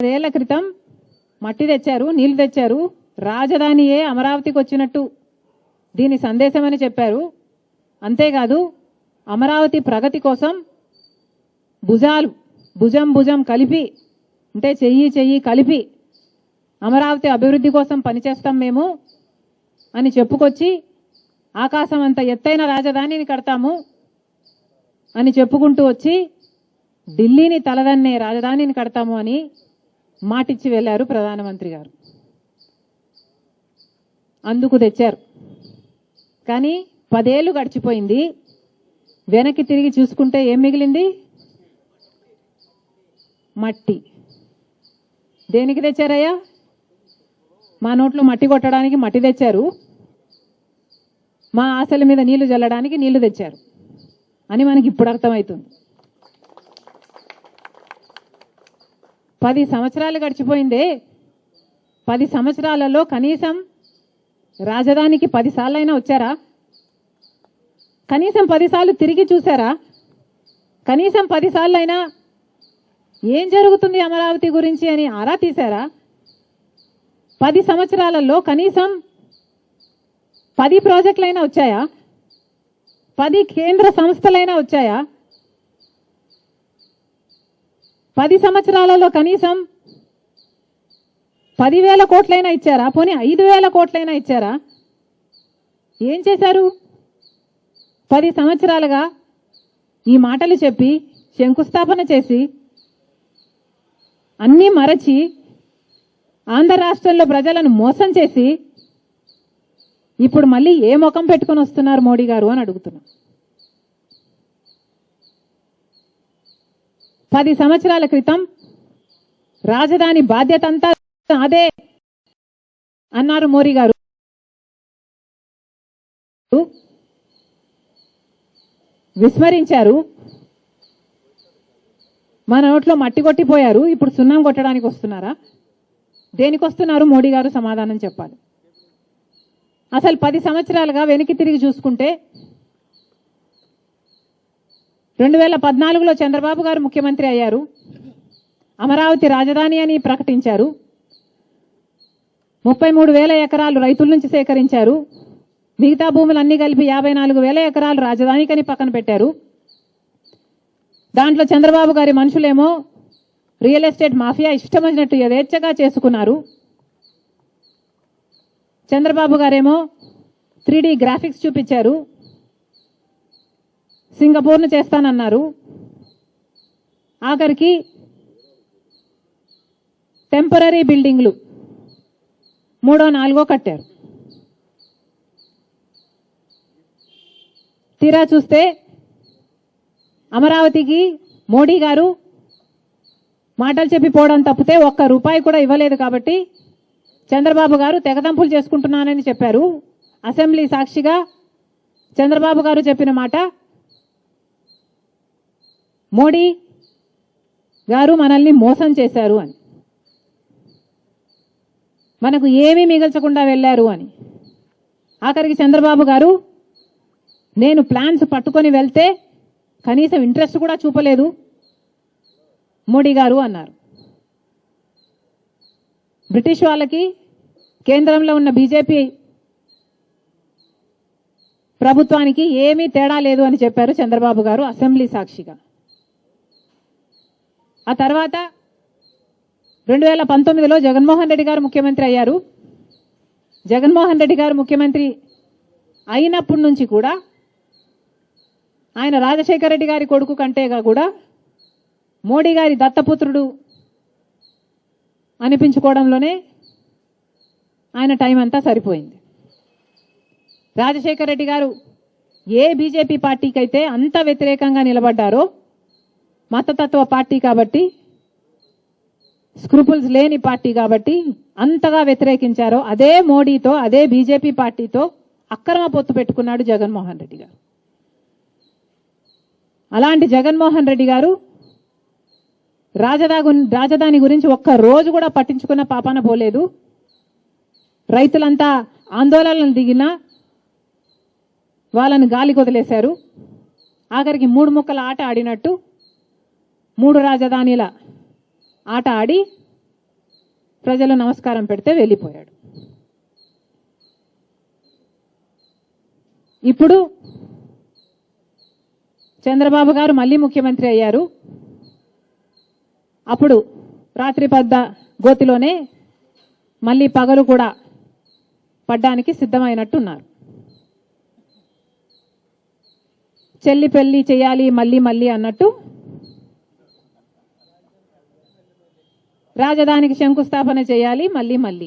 ఏళ్ల క్రితం మట్టి తెచ్చారు, నీళ్లు తెచ్చారు, రాజధానియే అమరావతికి వచ్చినట్టు దీని సందేశమని చెప్పారు. అంతేకాదు అమరావతి ప్రగతి కోసం భుజం భుజం కలిపి అంటే చెయ్యి కలిపి అమరావతి అభివృద్ధి కోసం పనిచేస్తాం మేము అని చెప్పుకొచ్చి ఆకాశం అంత ఎత్తైన రాజధానిని కడతాము అని చెప్పుకుంటూ వచ్చి ఢిల్లీని తలదన్నే రాజధానిని కడతాము అని మాటిచ్చి వెళ్లారు ప్రధానమంత్రి గారు. అందుకు తెచ్చారు. కానీ 10 ఏళ్లు గడిచిపోయింది. వెనక్కి తిరిగి చూసుకుంటే ఏం మిగిలింది? మట్టి. దేనికి తెచ్చారయ్యా? మా నోట్లో మట్టి కొట్టడానికి మట్టి తెచ్చారు, మా ఆశల మీద నీళ్లు జల్లడానికి నీళ్లు తెచ్చారు అని మనకి ఇప్పుడు అర్థమవుతుంది. 10 సంవత్సరాలు గడిచిపోయిందే. 10 సంవత్సరాలలో కనీసం రాజధానికి 10 సార్లైనా వచ్చారా? కనీసం 10 సార్లు తిరిగి చూసారా? కనీసం 10 సార్లైనా ఏం జరుగుతుంది అమరావతి గురించి అని ఆరా తీశారా? 10 సంవత్సరాలలో కనీసం 10 ప్రాజెక్టులైనా వచ్చాయా? 10 కేంద్ర సంస్థలైనా వచ్చాయా? 10 సంవత్సరాలలో కనీసం 10,000 కోట్లైనా ఇచ్చారా? పోనీ 5,000 కోట్లైనా ఇచ్చారా? ఏం చేశారు? 10 సంవత్సరాలుగా ఈ మాటలు చెప్పి శంకుస్థాపన చేసి అన్నీ మరచి ఆంధ్ర రాష్ట్రంలో ప్రజలను మోసం చేసి ఇప్పుడు మళ్ళీ ఏ ముఖం పెట్టుకొని వస్తున్నారు మోడీ గారు అని అడుగుతున్నా. 10 సంవత్సరాల క్రితం రాజధాని బాధ్యత అంతా అదే అన్నారు మోడీ గారు. విస్మరించారు. మన నోట్లో మట్టి కొట్టిపోయారు. ఇప్పుడు సున్నం కొట్టడానికి వస్తున్నారా? దేనికి వస్తున్నారు మోడీ గారు? సమాధానం చెప్పాలి. అసలు 10 సంవత్సరాలుగా వెనక్కి తిరిగి చూసుకుంటే 2014లో చంద్రబాబు గారు ముఖ్యమంత్రి అయ్యారు. అమరావతి రాజధాని అని ప్రకటించారు. 33,000 ఎకరాలు రైతుల నుంచి సేకరించారు. మిగతా భూములన్నీ కలిపి 54,000 ఎకరాలు రాజధానికని పక్కన పెట్టారు. దాంట్లో చంద్రబాబు గారి మనుషులేమో రియల్ ఎస్టేట్ మాఫియా ఇష్టం వచ్చినట్టు యథేచ్ఛగా చేసుకున్నారు. చంద్రబాబు గారేమో 3D గ్రాఫిక్స్ చూపించారు. సింగపూర్ను చేస్తానన్నారు. ఆఖరికి టెంపరరీ బిల్డింగ్లు 3ో 4గో కట్టారు. తీరా చూస్తే అమరావతికి మోడీ గారు మాటలు చెప్పి పోవడం తప్పితే ₹1 కూడా ఇవ్వలేదు. కాబట్టి చంద్రబాబు గారు తెగదంపులు చేసుకుంటున్నానని చెప్పారు. అసెంబ్లీ సాక్షిగా చంద్రబాబు గారు చెప్పిన మాట, మోడీ గారు మనల్ని మోసం చేశారు అని, మనకు ఏమీ మిగల్చకుండా వెళ్లారు అని. ఆఖరికి చంద్రబాబు గారు నేను ప్లాన్స్ పట్టుకొని వెళ్తే కనీసం ఇంట్రెస్ట్ కూడా చూపలేదు మోడీ గారు అన్నారు. బ్రిటిష్ వాళ్ళకి కేంద్రంలో ఉన్న బీజేపీ ప్రభుత్వానికి ఏమీ తేడా లేదు అని చెప్పారు చంద్రబాబు గారు అసెంబ్లీ సాక్షిగా. ఆ తర్వాత 2019లో జగన్మోహన్ రెడ్డి గారు ముఖ్యమంత్రి అయ్యారు. జగన్మోహన్ రెడ్డి గారు ముఖ్యమంత్రి అయినప్పటి నుంచి కూడా ఆయన రాజశేఖర రెడ్డి గారి కొడుకు కంటేగా కూడా మోడీ గారి దత్తపుత్రుడు అనిపించుకోవడంలోనే ఆయన టైం అంతా సరిపోయింది. రాజశేఖర రెడ్డి గారు ఏ బీజేపీ పార్టీకి అయితే అంత వ్యతిరేకంగా నిలబడ్డారో, మతతత్వ పార్టీ కాబట్టి, స్క్రూపుల్స్ లేని పార్టీ కాబట్టి అంతగా వ్యతిరేకించారో అదే మోడీతో, అదే బీజేపీ పార్టీతో అక్రమ పొత్తు పెట్టుకున్నాడు జగన్మోహన్ రెడ్డి గారు. అలాంటి జగన్మోహన్ రెడ్డి గారు రాజధాని గురించి ఒక్క రోజు కూడా పట్టించుకున్న పాపాన పోలేదు. రైతులంతా ఆందోళనలు దిగినా వాళ్ళని గాలికి వదిలేశారు. ఆఖరికి 3 ముక్కల ఆట ఆడినట్టు 3 రాజధానిల ఆట ఆడి ప్రజలు నమస్కారం పెడితే వెళ్ళిపోయాడు. ఇప్పుడు చంద్రబాబు గారు మళ్ళీ ముఖ్యమంత్రి అయ్యారు. అప్పుడు రాత్రి పద్ద గోతిలోనే మళ్ళీ పగలు కూడా పడ్డానికి సిద్ధమైనట్టున్నారు. చెల్లి పెళ్లి చేయాలి మళ్ళీ మళ్ళీ అన్నట్టు రాజధానికి శంకుస్థాపన చేయాలి మళ్ళీ మళ్ళీ.